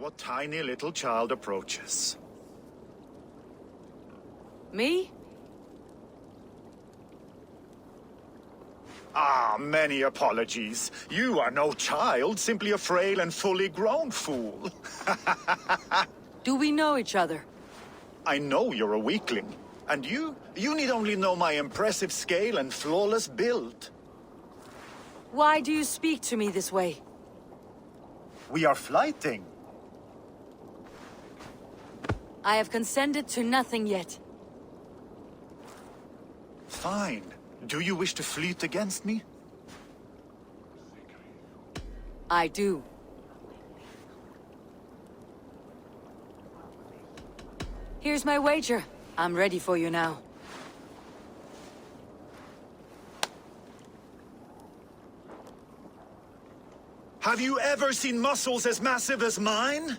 what tiny little child approaches. Me? Ah, many apologies. You are no child, simply a frail and fully grown fool. Do we know each other? I know you're a weakling. And you need only know my impressive scale and flawless build. Why do you speak to me this way? We are flighting. I have consented to nothing yet. Fine. Do you wish to fleet against me? I do. Here's my wager. I'm ready for you now. Have you ever seen muscles as massive as mine?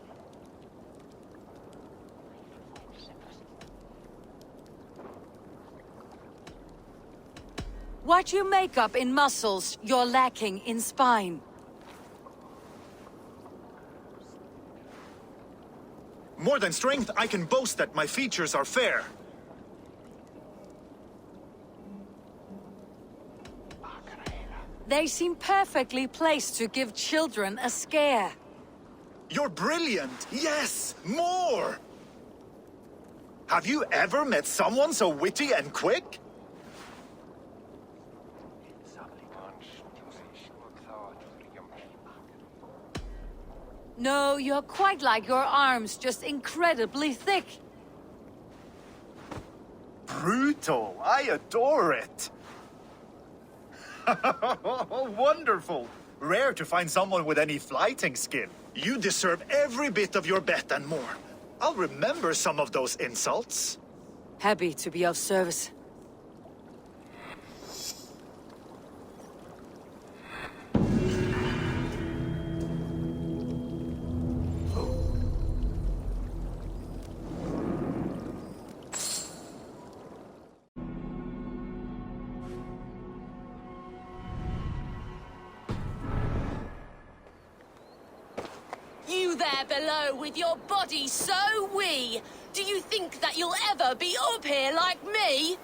What you make up in muscles, you're lacking in spine. More than strength, I can boast that my features are fair. They seem perfectly placed to give children a scare. You're brilliant! Yes! More! Have you ever met someone so witty and quick? No, you're quite like your arms, just incredibly thick. Brutal! I adore it! Wonderful! Rare to find someone with any flighting skill. You deserve every bit of your bet and more. I'll remember some of those insults. Happy to be of service. You there below with your body so wee! Do you think that you'll ever be up here like me?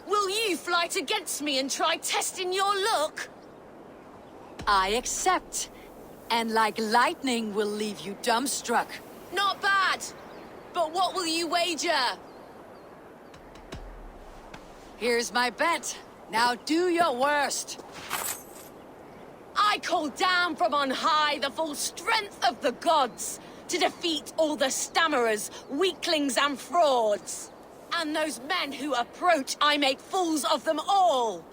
Will you flight against me and try testing your luck? I accept. And like lightning will leave you dumbstruck. Not bad! But what will you wager? Here's my bet. Now do your worst. I call down from on high the full strength of the gods to defeat all the stammerers, weaklings and frauds. And those men who approach, I make fools of them all.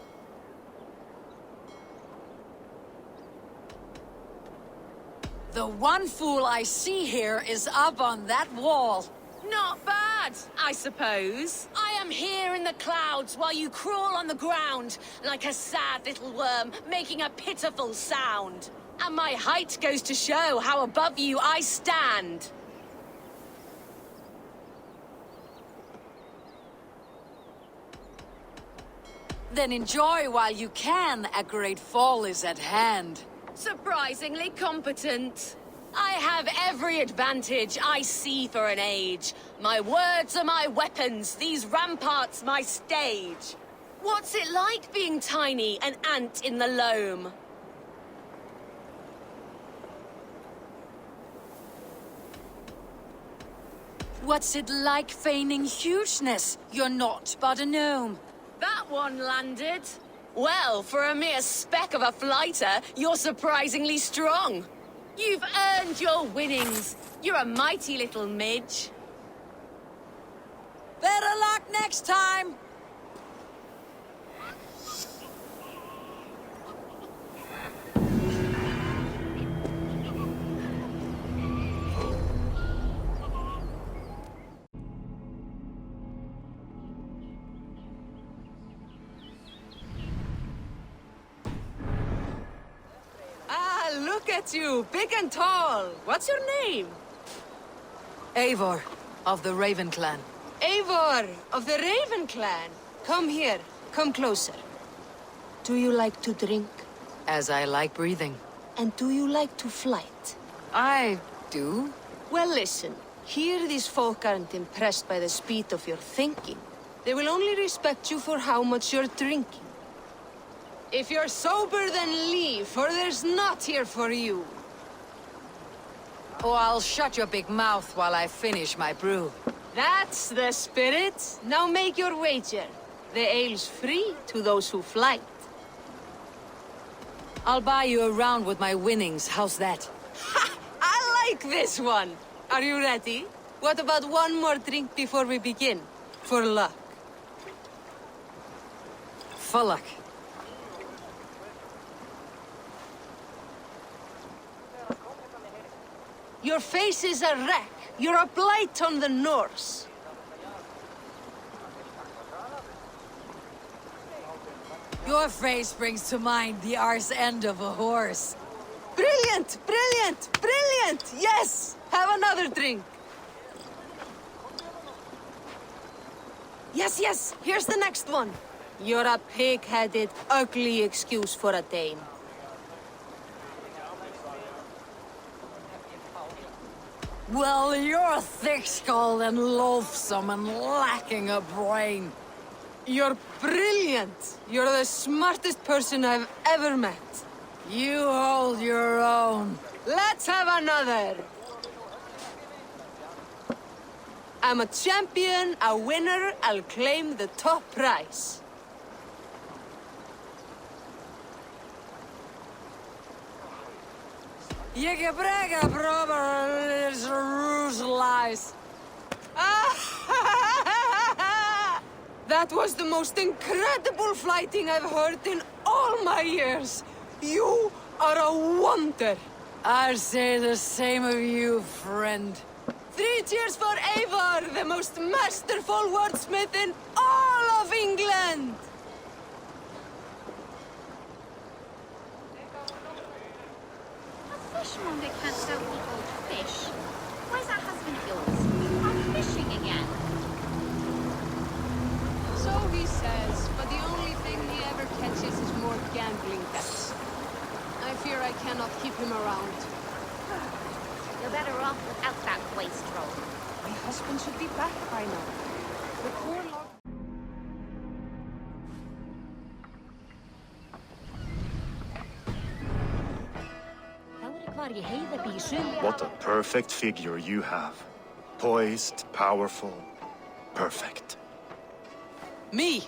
The one fool I see here is up on that wall. Not bad, I suppose. I am here in the clouds while you crawl on the ground like a sad little worm making a pitiful sound. And my height goes to show how above you I stand. Then enjoy while you can. A great fall is at hand. Surprisingly competent. I have every advantage I see for an age. My words are my weapons, these ramparts my stage. What's it like being tiny, an ant in the loam? What's it like feigning hugeness? You're not but a gnome. That one landed. Well, for a mere speck of a flighter, you're surprisingly strong. You've earned your winnings. You're a mighty little midge. Better luck next time! Look at you, big and tall. What's your name? Eivor, of the Raven Clan. Eivor, of the Raven Clan. Come here, come closer. Do you like to drink? As I like breathing. And do you like to flight? I do. Well, listen. Here these folk aren't impressed by the speed of your thinking. They will only respect you for how much you're drinking. If you're sober, then leave, for there's naught here for you. Or I'll shut your big mouth while I finish my brew. That's the spirit. Now make your wager. The ale's free to those who flight. I'll buy you a round with my winnings, how's that? Ha! I like this one! Are you ready? What about one more drink before we begin? For luck. For luck. Your face is a wreck. You're a blight on the Norse. Your face brings to mind the arse end of a horse. Brilliant! Brilliant! Brilliant! Yes! Have another drink. Yes, yes! Here's the next one. You're a pig-headed, ugly excuse for a dame. Well, you're thick-skulled and loathsome and lacking a brain. You're brilliant! You're the smartest person I've ever met. You hold your own. Let's have another! I'm a champion, a winner, I'll claim the top prize. Jigga-bragga, brother, is ruse lies. That was the most incredible fighting I've heard in all my years. You are a wonder. I'd say the same of you, friend. 3 cheers for Eivor, the most masterful wordsmith in all of England! A fishmonger can't sell people fish. Where's that husband of yours? I'm fishing again. So he says, but the only thing he ever catches is more gambling debts. I fear I cannot keep him around. You're better off without that wastrel. My husband should be back by now. The poor lord... What a perfect figure you have. Poised, powerful, perfect. Me?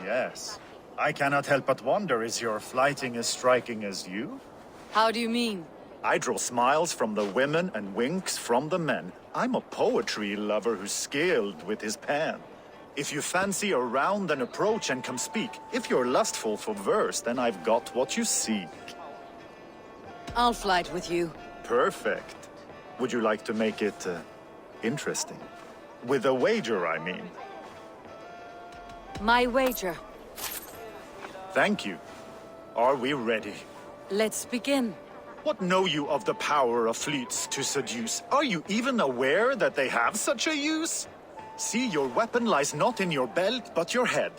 Yes. I cannot help but wonder, is your flighting as striking as you? How do you mean? I draw smiles from the women and winks from the men. I'm a poetry lover who's skilled with his pen. If you fancy a round, then approach and come speak. If you're lustful for verse, then I've got what you seek. I'll flight with you. Perfect. Would you like to make it interesting? With a wager, I mean. My wager. Thank you. Are we ready? Let's begin. What know you of the power of fleets to seduce? Are you even aware that they have such a use? See, your weapon lies not in your belt, but your head.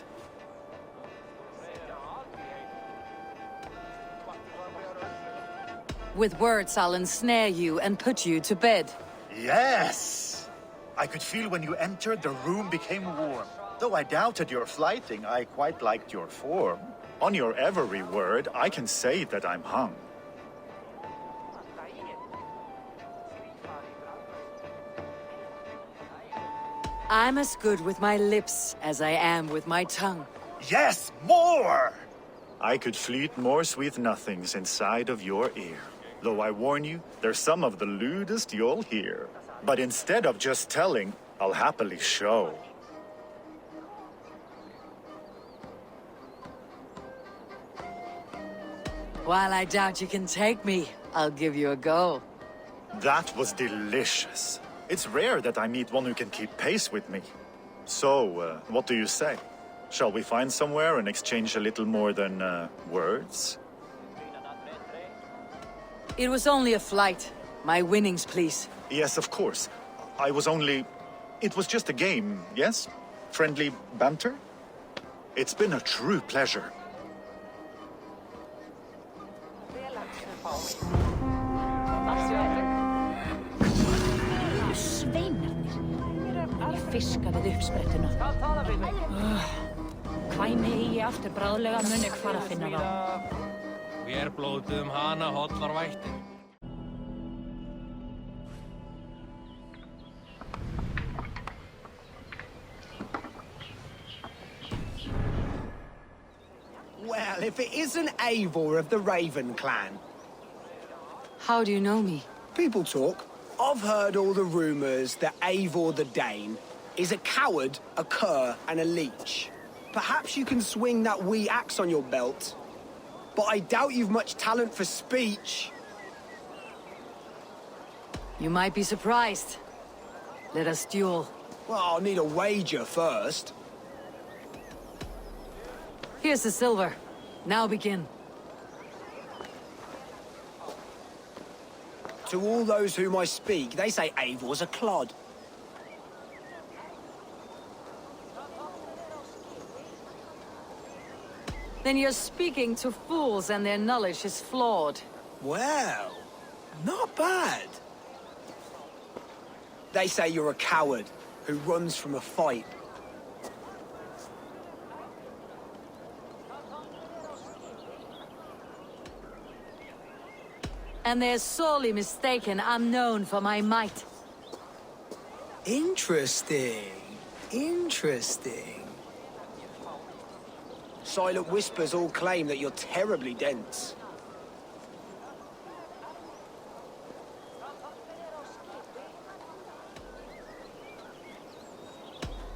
With words, I'll ensnare you and put you to bed. Yes! I could feel when you entered, the room became warm. Though I doubted your flighting, I quite liked your form. On your every word, I can say that I'm hung. I'm as good with my lips as I am with my tongue. Yes, more! I could fleet more sweet nothings inside of your ear. Though I warn you, they're some of the lewdest you'll hear. But instead of just telling, I'll happily show. While I doubt you can take me, I'll give you a go. That was delicious. It's rare that I meet one who can keep pace with me. So, what do you say? Shall we find somewhere and exchange a little more than, words? It was only a flight. My winnings, please. Yes, of course. I was only... It was just a game, yes? Friendly banter? It's been a true pleasure. sveinarnir. Ég fiska við uppsprettuna. Kvæmi eigi aftur bráðlega mun ég fara að finna þá. Við blóðum hana hollar vættir. Well, if it isn't Eivor of the Raven clan. How do you know me? People talk. I've heard all the rumors that Eivor the Dane is a coward, a cur, and a leech. Perhaps you can swing that wee axe on your belt, but I doubt you've much talent for speech. You might be surprised. Let us duel. Well, I'll need a wager first. Here's the silver. Now begin. To all those whom I speak, they say Eivor's a clod. Then you're speaking to fools and their knowledge is flawed. Well, not bad. They say you're a coward who runs from a fight. And they're sorely mistaken I'm known for my might. Interesting. Interesting. Silent Whispers all claim that you're terribly dense.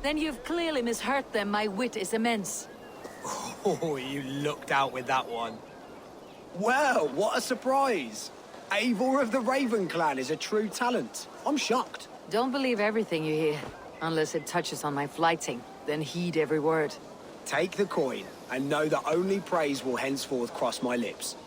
Then you've clearly misheard them. My wit is immense. Oh, you looked out with that one. Well, what a surprise! Eivor of the Raven clan is a true talent. I'm shocked. Don't believe everything you hear, unless it touches on my flighting. Then heed every word. Take the coin, and know that only praise will henceforth cross my lips.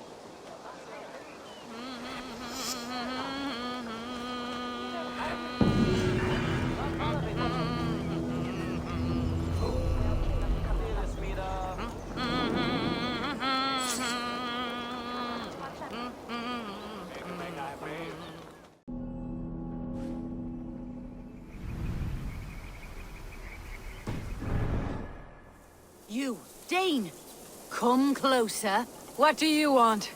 You, Dane! Come closer. What do you want?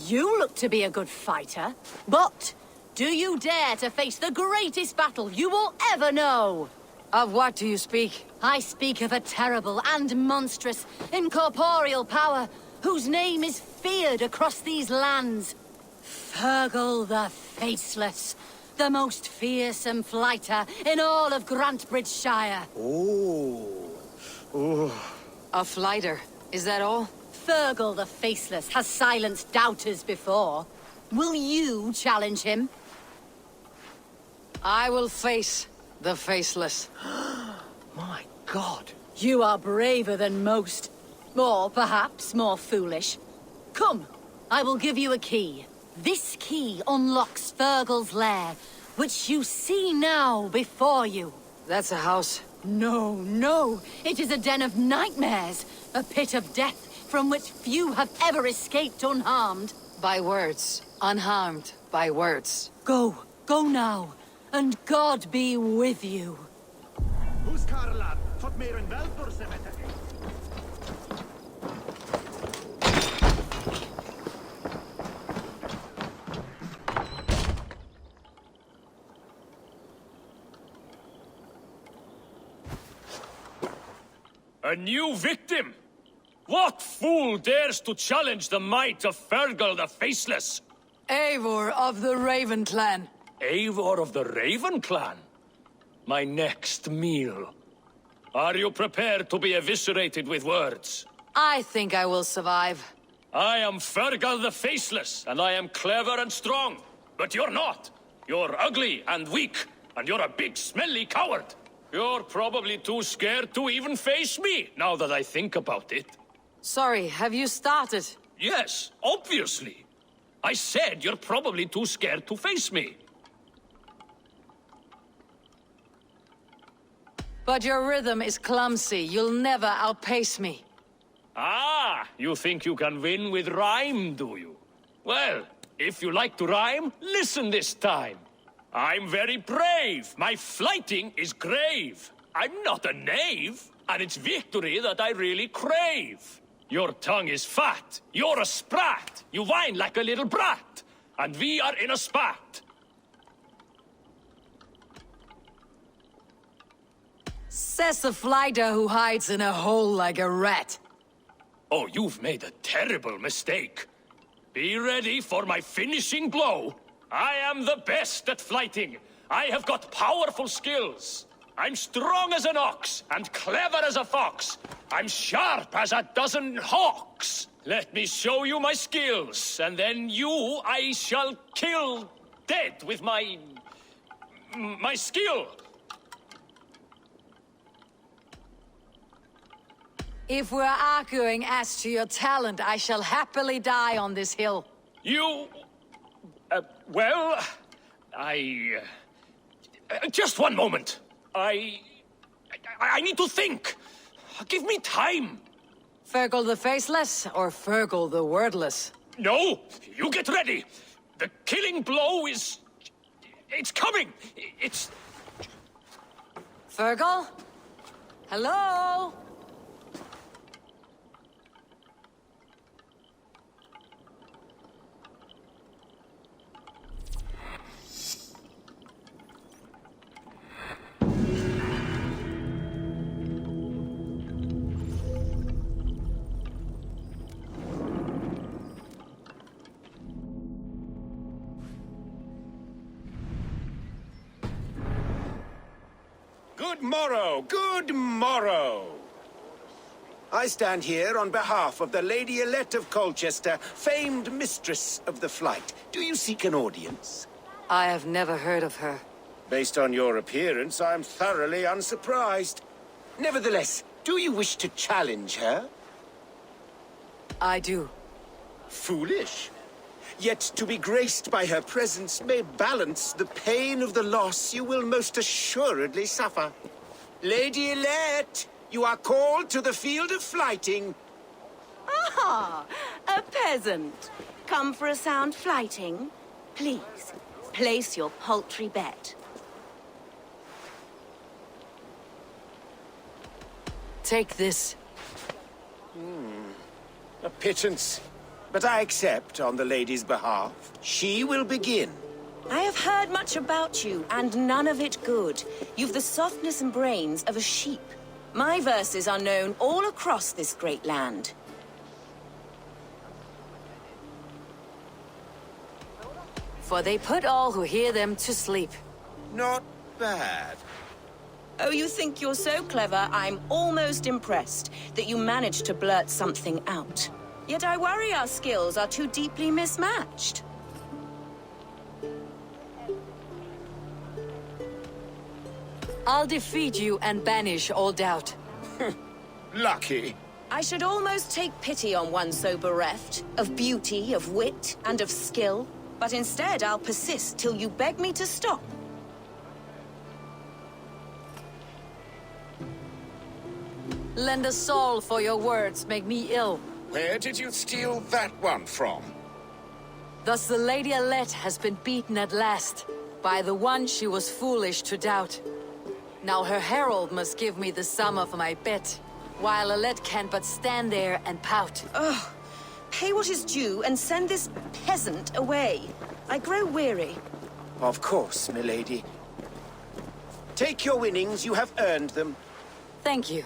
You look to be a good fighter, but do you dare to face the greatest battle you will ever know? Of what do you speak? I speak of a terrible and monstrous incorporeal power whose name is feared across these lands. Fergal the Faceless, the most fearsome fighter in all of Grantbridgeshire. Ooh. A flighter. Is that all? Fergal the Faceless has silenced doubters before. Will you challenge him? I will face the Faceless. My God. You are braver than most. Or perhaps more foolish. Come, I will give you a key. This key unlocks Fergal's lair, which you see now before you. That's a house. No, no. It is a den of nightmares. A pit of death from which few have ever escaped unharmed. By words. Unharmed by words. Go. Go now. And God be with you. Who's Karla? Tot meer een weldoorse met het. A new victim? What fool dares to challenge the might of Fergal the Faceless? Eivor of the Raven clan. Eivor of the Raven clan? My next meal. Are you prepared to be eviscerated with words? I think I will survive. I am Fergal the Faceless, and I am clever and strong. But you're not. You're ugly and weak, and you're a big smelly coward. You're probably too scared to even face me, now that I think about it. Sorry, have you started? Yes, obviously. I said you're probably too scared to face me. But your rhythm is clumsy. You'll never outpace me. Ah, you think you can win with rhyme, do you? Well, if you like to rhyme, listen this time. I'm very brave. My flighting is grave. I'm not a knave, and it's victory that I really crave. Your tongue is fat. You're a sprat. You whine like a little brat. And we are in a spat. Says the flighter who hides in a hole like a rat. Oh, you've made a terrible mistake. Be ready for my finishing blow. I am the best at flighting. I have got powerful skills. I'm strong as an ox and clever as a fox. I'm sharp as a dozen hawks. Let me show you my skills, and then you I shall kill dead with my skill. If we're arguing as to your talent, I shall happily die on this hill. You... well... just one moment. I need to think. Give me time. Fergal the Faceless or Fergal the Wordless? No, you get ready. The killing blow is... it's coming. It's... Fergal? Hello? Good morrow! I stand here on behalf of the Lady Elette of Colchester, famed mistress of the flight. Do you seek an audience? I have never heard of her. Based on your appearance, I'm thoroughly unsurprised. Nevertheless, do you wish to challenge her? I do. Foolish. Yet to be graced by her presence may balance the pain of the loss you will most assuredly suffer. Lady Elette, you are called to the field of flighting. Ah, a peasant. Come for a sound flighting? Please, place your paltry bet. Take this. A pittance. But I accept on the lady's behalf. She will begin. I have heard much about you, and none of it good. You've the softness and brains of a sheep. My verses are known all across this great land. For they put all who hear them to sleep. Not bad. Oh, you think you're so clever, I'm almost impressed that you managed to blurt something out. Yet I worry our skills are too deeply mismatched. I'll defeat you and banish all doubt. Lucky. I should almost take pity on one so bereft, of beauty, of wit, and of skill. But instead, I'll persist till you beg me to stop. Lend a soul for your words make me ill. Where did you steal that one from? Thus the Lady Elette has been beaten at last, by the one she was foolish to doubt. Now her herald must give me the sum of my bet, while Elette can but stand there and pout. Ugh. Pay what is due and send this peasant away. I grow weary. Of course, milady. Take your winnings, you have earned them. Thank you.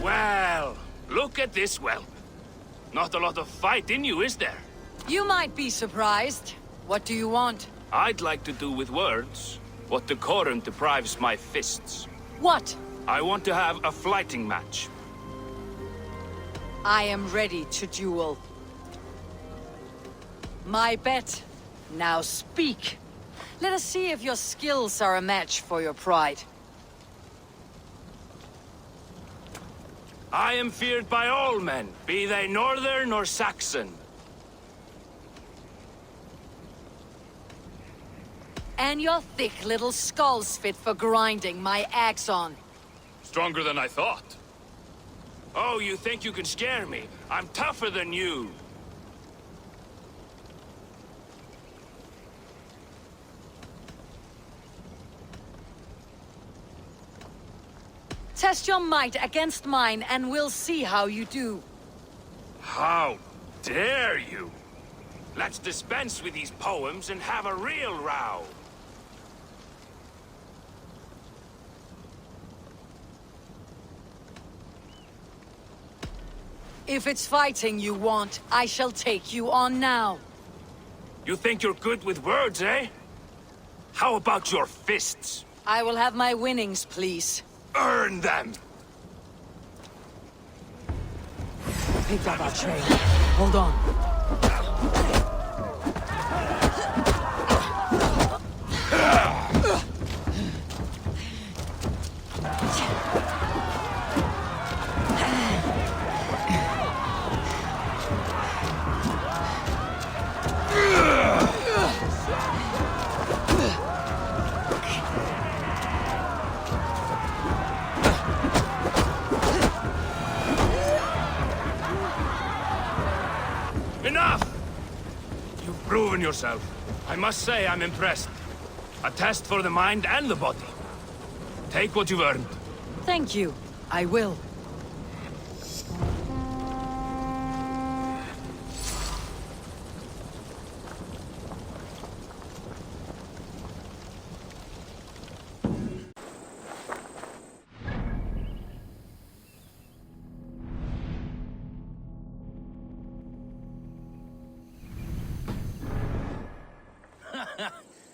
Well, look at this well. Not a lot of fight in you, is there? You might be surprised. What do you want? I'd like to do with words what decorum deprives my fists. What? I want to have a flighting match. I am ready to duel. My bet. Now speak. Let us see if your skills are a match for your pride. I am feared by all men, be they northern or Saxon. And your thick little skull's fit for grinding my axe on. Stronger than I thought. Oh, you think you can scare me? I'm tougher than you. Test your might against mine, and we'll see how you do. How dare you? Let's dispense with these poems and have a real row. If it's fighting you want, I shall take you on now. You think you're good with words, eh? How about your fists? I will have my winnings, please. Earn them! Picked up our train. Hold on. Enough! You've proven yourself. I must say I'm impressed. A test for the mind and the body. Take what you've earned. Thank you. I will.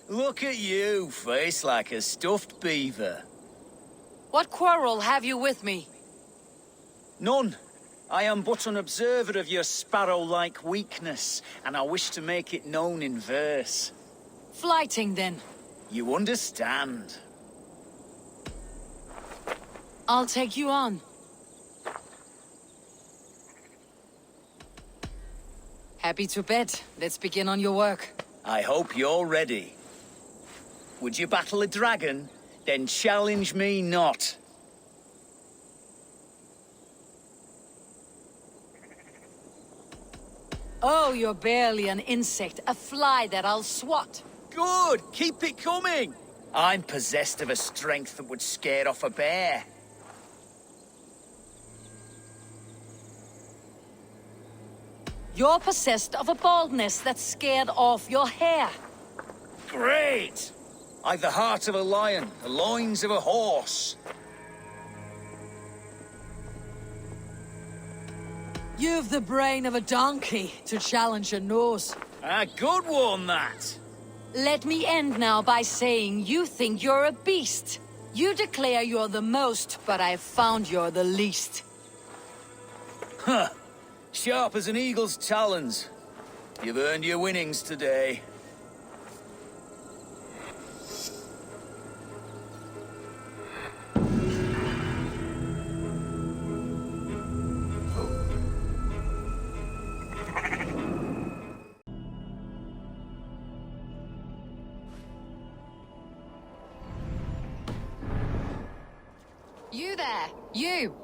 Look at you, face like a stuffed beaver. What quarrel have you with me? None. I am but an observer of your sparrow-like weakness, and I wish to make it known in verse. Flighting, then. You understand. I'll take you on. Happy to bet. Let's begin on your work. I hope you're ready. Would you battle a dragon? Then challenge me not. Oh, you're barely an insect, a fly that I'll swat. Good! Keep it coming! I'm possessed of a strength that would scare off a bear. You're possessed of a baldness that scared off your hair. Great! I've the heart of a lion, the loins of a horse. You've the brain of a donkey to challenge a nose. A good one, that. Let me end now by saying you think you're a beast. You declare you're the most, but I've found you're the least. Huh. Sharp as an eagle's talons. You've earned your winnings today. You there! You!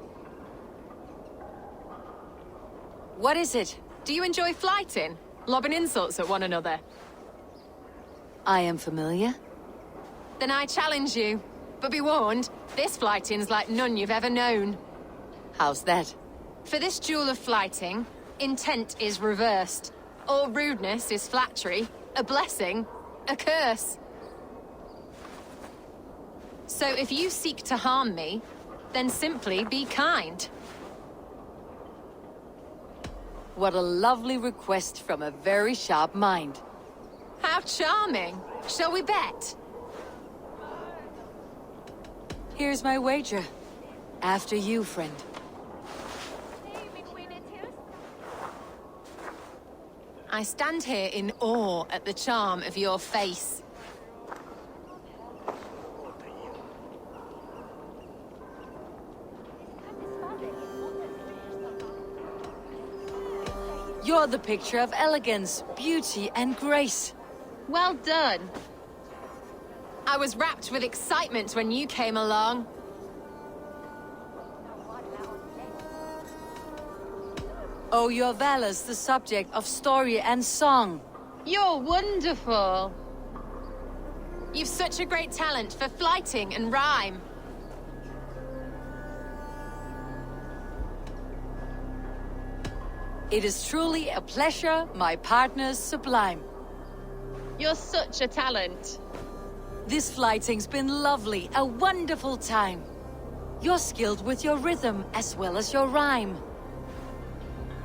What is it? Do you enjoy flighting? Lobbing insults at one another? I am familiar. Then I challenge you. But be warned, this flighting's like none you've ever known. How's that? For this duel of flighting, intent is reversed. All rudeness is flattery, a blessing, a curse. So if you seek to harm me, then simply be kind. What a lovely request from a very sharp mind. How charming. Shall we bet? Here's my wager. After you, friend. I stand here in awe at the charm of your face. You're the picture of elegance, beauty, and grace. Well done. I was wrapped with excitement when you came along. Oh, your valor's the subject of story and song. You're wonderful. You've such a great talent for flighting and rhyme. It is truly a pleasure, my partner's sublime. You're such a talent. This flighting's been lovely, a wonderful time. You're skilled with your rhythm as well as your rhyme.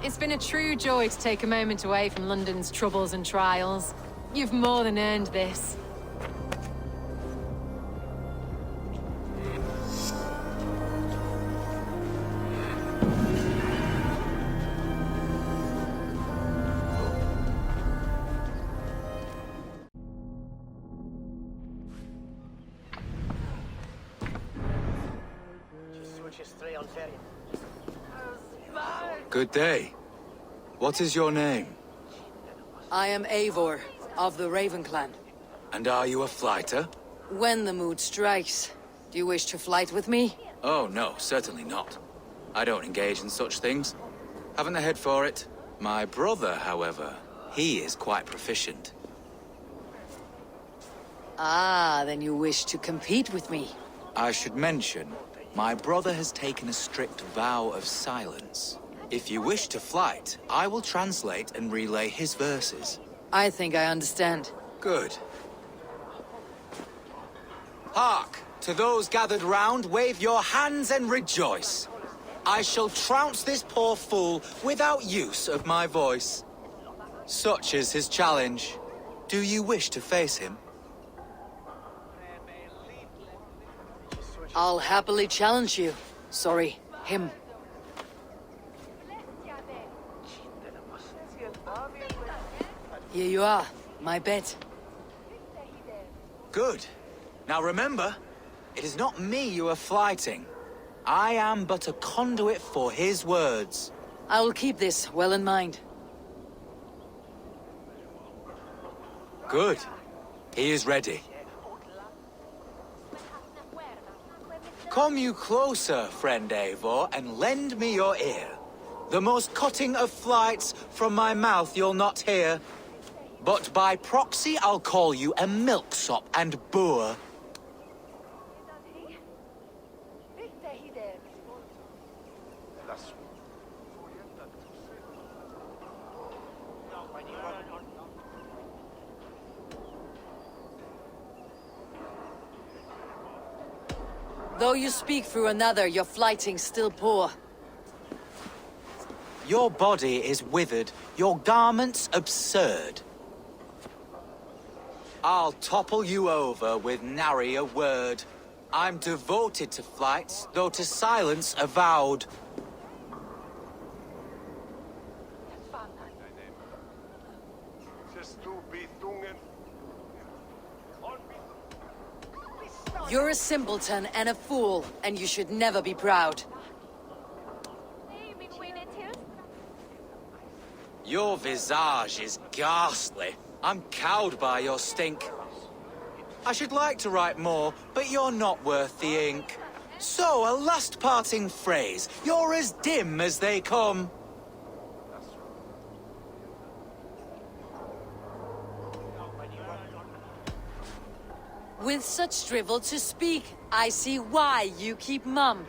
It's been a true joy to take a moment away from London's troubles and trials. You've more than earned this. Good day. What is your name? I am Eivor, of the Raven Clan. And are you a flighter? When the mood strikes. Do you wish to flight with me? Oh, no, certainly not. I don't engage in such things. Haven't the head for it. My brother, however, he is quite proficient. Ah, then you wish to compete with me. I should mention, my brother has taken a strict vow of silence. If you wish to flight, I will translate and relay his verses. I think I understand. Good. Hark! To those gathered round, wave your hands and rejoice. I shall trounce this poor fool without use of my voice. Such is his challenge. Do you wish to face him? I'll happily challenge you. Sorry, him. Here you are, my bet. Good. Now remember, it is not me you are flighting. I am but a conduit for his words. I will keep this well in mind. Good. He is ready. Come you closer, friend Eivor, and lend me your ear. The most cutting of flights from my mouth you'll not hear. But by proxy I'll call you a milksop and boor. Though you speak through another, your flighting's still poor. Your body is withered, your garments absurd. I'll topple you over with nary a word. I'm devoted to flights, though to silence avowed. You're a simpleton and a fool, and you should never be proud. Your visage is ghastly. I'm cowed by your stink. I should like to write more, but you're not worth the ink. So, a last parting phrase. You're as dim as they come. With such drivel to speak, I see why you keep mum.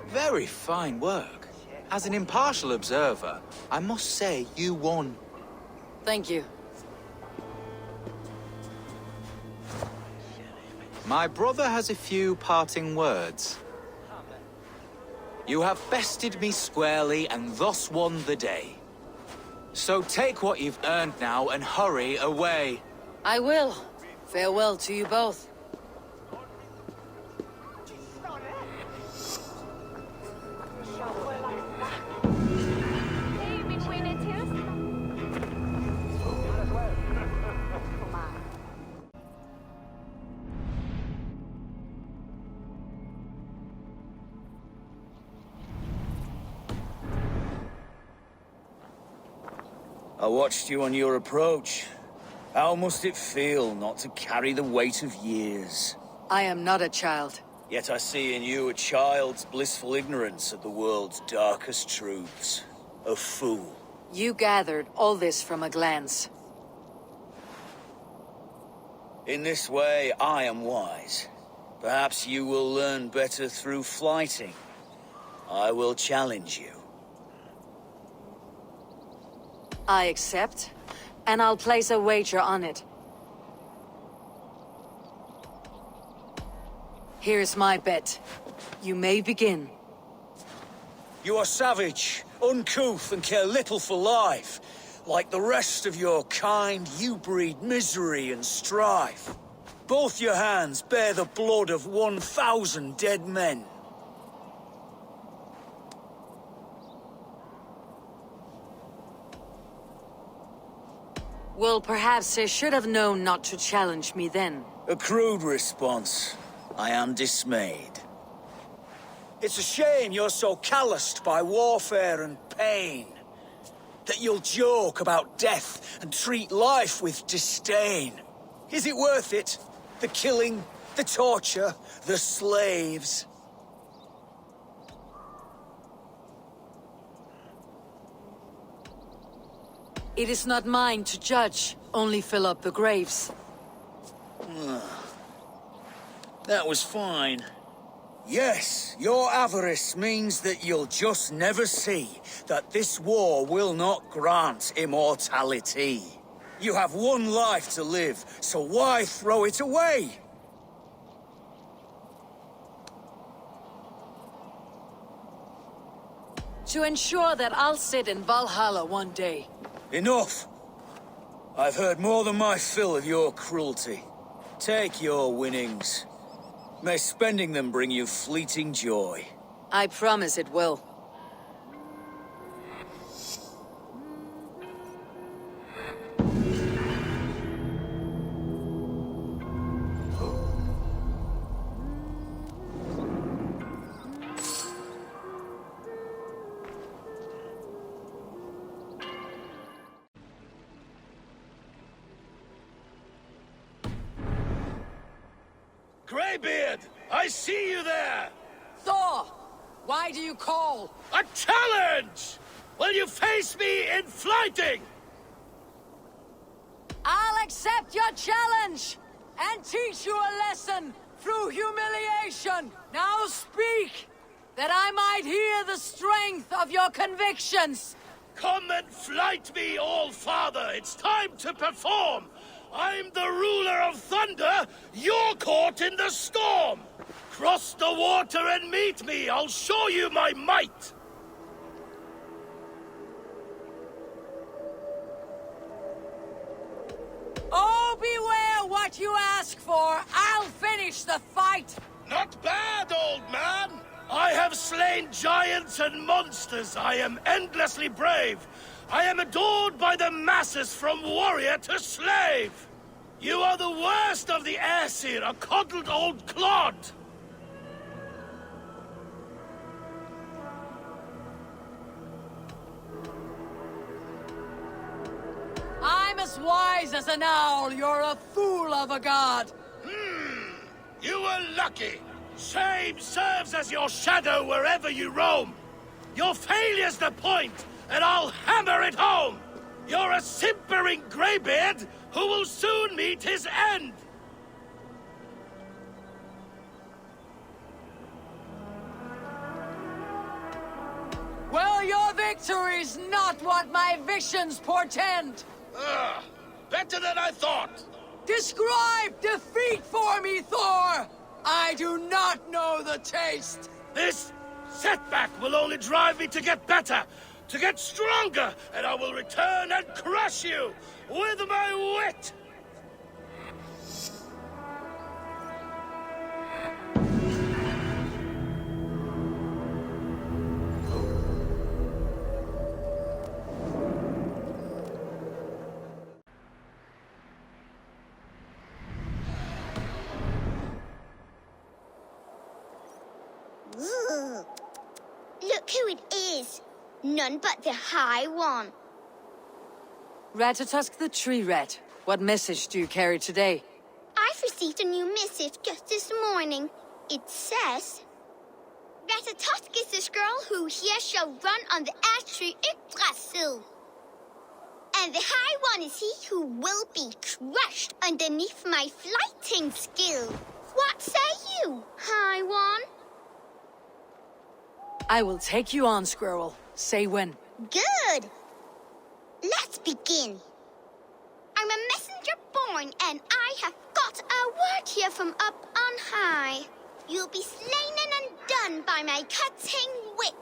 Very fine work. As an impartial observer, I must say you won. Thank you. My brother has a few parting words. You have bested me squarely and thus won the day. So take what you've earned now and hurry away. I will. Farewell to you both. I watched you on your approach. How must it feel not to carry the weight of years? I am not a child. Yet I see in you a child's blissful ignorance of the world's darkest truths. A fool. You gathered all this from a glance. In this way, I am wise. Perhaps you will learn better through flighting. I will challenge you. I accept, and I'll place a wager on it. Here's my bet. You may begin. You are savage, uncouth, and care little for life. Like the rest of your kind, you breed misery and strife. Both your hands bear the blood of 1,000 dead men. Well, perhaps I should have known not to challenge me then. A crude response. I am dismayed. It's a shame you're so calloused by warfare and pain. That you'll joke about death and treat life with disdain. Is it worth it? The killing, the torture, the slaves. It is not mine to judge, only fill up the graves. That was fine. Yes, your avarice means that you'll just never see that this war will not grant immortality. You have one life to live, so why throw it away? To ensure that I'll sit in Valhalla one day. Enough! I've heard more than my fill of your cruelty. Take your winnings. May spending them bring you fleeting joy. I promise it will. Greybeard! I see you there! Thor! Why do you call? A challenge! Will you face me in flighting? I'll accept your challenge and teach you a lesson through humiliation. Now speak, that I might hear the strength of your convictions. Come and flight me, All-Father! It's time to perform! I'm the ruler of thunder, you're caught in the storm! Cross the water and meet me, I'll show you my might! Oh, beware what you ask for! I'll finish the fight! Not bad, old man! I have slain giants and monsters, I am endlessly brave! I am adored by the masses from warrior to slave! You are the worst of the Aesir, a coddled old clod! I'm as wise as an owl, you're a fool of a god! You were lucky! Shame serves as your shadow wherever you roam! Your failure's the point, and I'll hammer it home! You're a simpering greybeard who will soon meet his end! Well, your victory's not what my visions portend! Better than I thought! Describe defeat for me, Thor! I do not know the taste! This setback will only drive me to get better, to get stronger, and I will return and crush you with my wit! Ooh. Look who it is. None but the High One. Ratatosk the tree rat. What message do you carry today? I've received a new missive just this morning. It says, Ratatosk is this girl who here shall run on the ash tree Yggdrasil. And the High One is he who will be crushed underneath my flighting skill. What say you, High One? I will take you on, Squirrel. Say when. Good. Let's begin. I'm a messenger born, and I have got a word here from up on high. You'll be slain and undone by my cutting wit.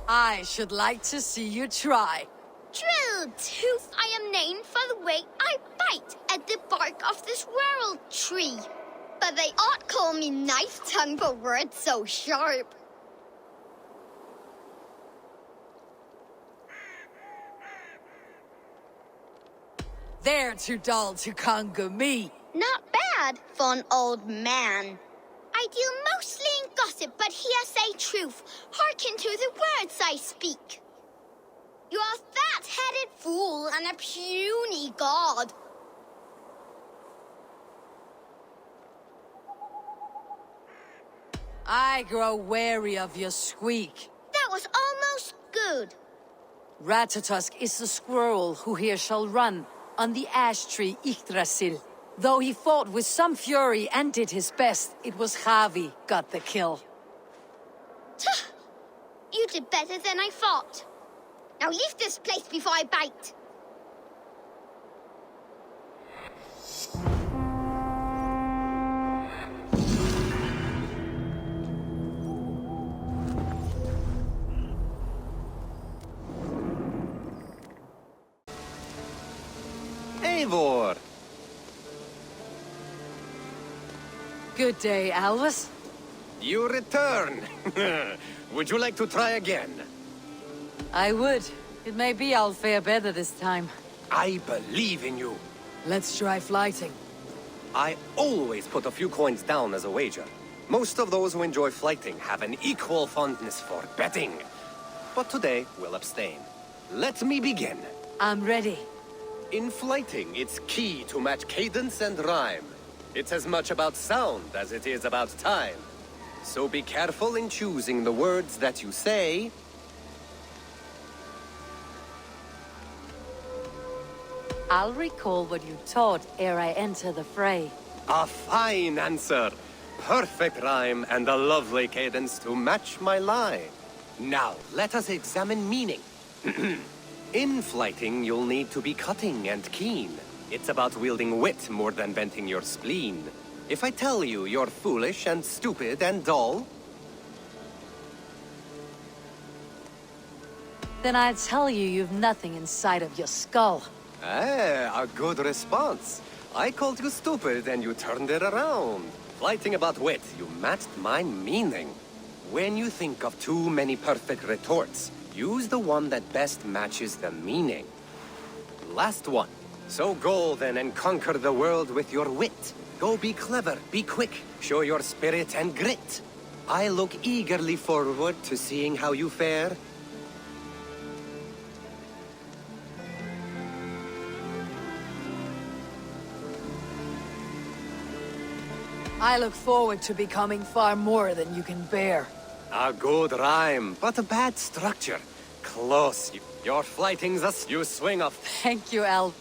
I should like to see you try. True tooth I am named for the way I bite at the bark of this world tree. But they ought call me knife tongue for words so sharp. They're too dull to conquer me. Not bad for an old man. I deal mostly in gossip, but here say truth. Hearken to the words I speak. You're a fat-headed fool and a puny god. I grow wary of your squeak. That was almost good. Ratatosk is the squirrel who here shall run on the ash tree Yggdrasil. Though he fought with some fury and did his best, it was Javi got the kill. You did better than I thought. Now leave this place before I bite. Eivor! Good day, Alvis. You return! Would you like to try again? I would. It may be I'll fare better this time. I believe in you. Let's try flighting. I always put a few coins down as a wager. Most of those who enjoy flighting have an equal fondness for betting. But today, we'll abstain. Let me begin. I'm ready. In flighting, it's key to match cadence and rhyme. It's as much about sound as it is about time. So be careful in choosing the words that you say. I'll recall what you taught ere I enter the fray. A fine answer. Perfect rhyme and a lovely cadence to match my line. Now, let us examine meaning. In flighting, you'll need to be cutting and keen. It's about wielding wit more than venting your spleen. If I tell you you're foolish and stupid and dull, Then I'd tell you you've nothing inside of your skull. a good response. I called you stupid and you turned it around. Flighting about wit, you matched my meaning. When you think of too many perfect retorts, use the one that best matches the meaning. Last one. So go then and conquer the world with your wit. Go be clever, be quick, show your spirit and grit. I look eagerly forward to seeing how you fare. I look forward to becoming far more than you can bear. A good rhyme, but a bad structure. Close. Your flighting's us. You swing off. Thank you, Al.